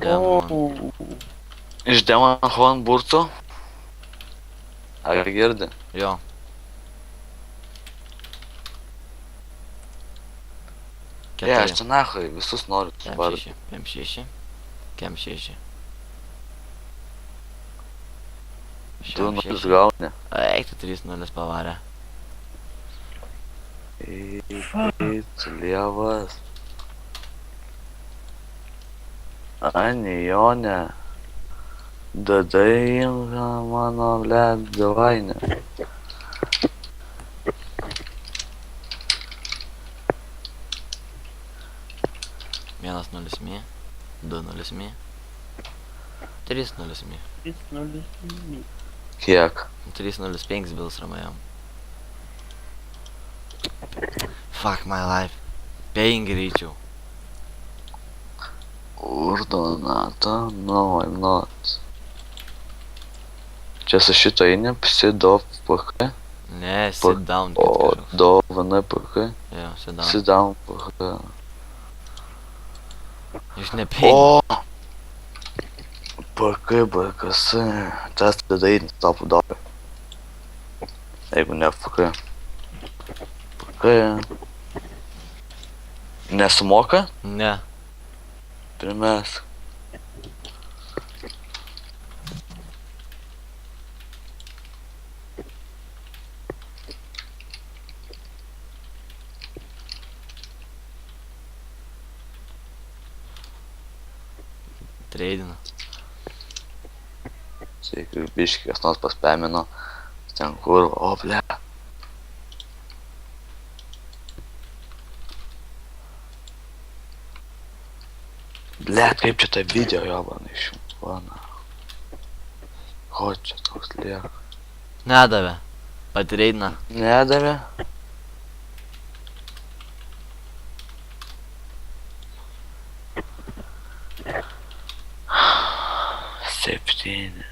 Demon. Iš Demon Juan burtų? Ar girdi? Jo. Ne, aš čia nachai visus noriu subarti. PM6. Kem 6. 2-0 gauni. Eik, tu 3-0 pavarė. Eik, lievas. Anionė. Dadai ilga mano, blėt, davainė. Vienas 0 mi. 2-0 mi. 3-0 mi. 3-0. Kiek? 3-0-5 Bills Ramajam. Fuck my life. Paying greičiau. Urdonata, no I'm not. Čia su šito eini, sit-off PK. Ne, sit down. O, dovana PK. Jo, sit down. Sit-down PK. Jūs ne paying. O! PK, BKS. Tas tada eini tapu dovai. Jeigu ne PK. PK. Nesumoka? Ne. Primes. Treidina. Sveikai, biški, kas nors paspamino. Ten kur, o, ble. Ble, kaip čia tą video jobaną išjungt, vana. Ko čia toks lieka? Nedavė. Patreidina. Nedavė? Septyni.